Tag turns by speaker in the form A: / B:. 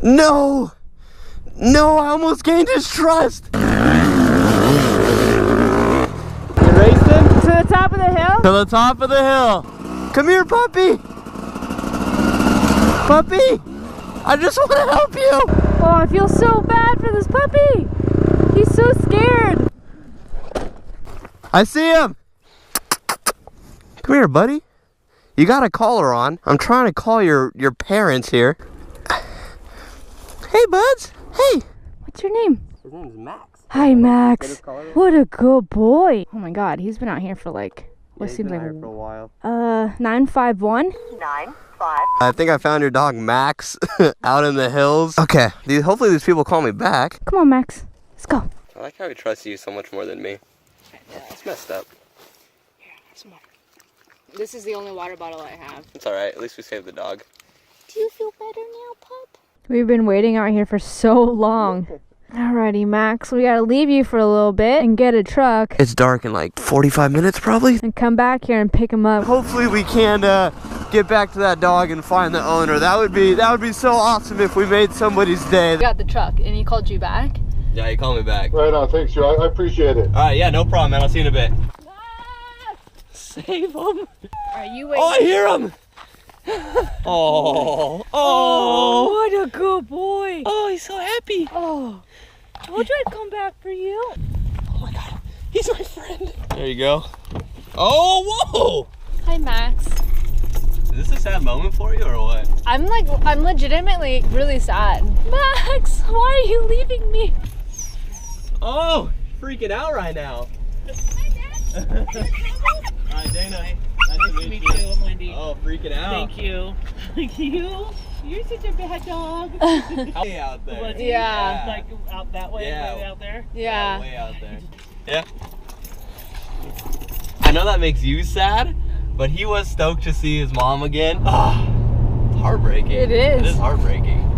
A: No! No, I almost gained his trust!
B: You raced him?
C: To the top of the hill?
A: To the top of the hill! Come here, puppy! Puppy! I just want to help you!
C: Oh, I feel so bad for this puppy! He's so scared!
A: I see him! Come here, buddy. You got a collar on. I'm trying to call your parents here. Hey, buds. Hey.
C: What's your name?
A: His name's Max.
C: Hi, Max. What a good boy. Oh my God, he's been out here for like, what seems like
A: for a while.
C: 951?
D: 95.
A: I think I found your dog Max out in the hills. Okay, hopefully these people call me back.
C: Come on, Max. Let's go.
A: I like how he trusts you so much more than me. It's messed up.
C: Here, have some water. This is the only water bottle I have.
A: It's alright, at least we saved the dog.
C: Do you feel better now, pup? We've been waiting out here for so long. Alrighty, Max, we gotta leave you for a little bit and get a truck
A: It's dark in like 45 minutes probably.
C: and come back here and pick him up.
A: Hopefully we can get back to that dog and find the owner. That would be so awesome if we made somebody's day.
C: We got the truck and he called you back?
A: Yeah, he called me back.
E: Right on, thanks, Joe. I appreciate it.
A: Alright, yeah, no problem, man. I'll see you in a bit. Save him.
C: Are you waiting?
A: Oh, I hear him. Oh,
C: what a good boy.
A: oh, he's so happy.
C: Oh, told you I'd come back for you.
A: Oh my God, he's my friend. There you go. Oh, whoa.
C: Hi, Max.
A: Is this a sad moment for you or what?
C: I'm legitimately really sad. Max, why are you leaving me?
A: Oh, freaking out right now. Hi, Dana. Nice to meet you.
B: I'm Wendy.
A: Oh, freaking out.
B: Thank you. Thank you. You're such a bad dog.
A: Way out there.
B: Was he?
C: Yeah.
B: Like out that way,
A: Yeah.
B: way out there?
C: Yeah.
A: Way out there. Yeah. I know that makes you sad, but he was stoked to see his mom again. Ah, it's heartbreaking.
C: It is.
A: It is heartbreaking.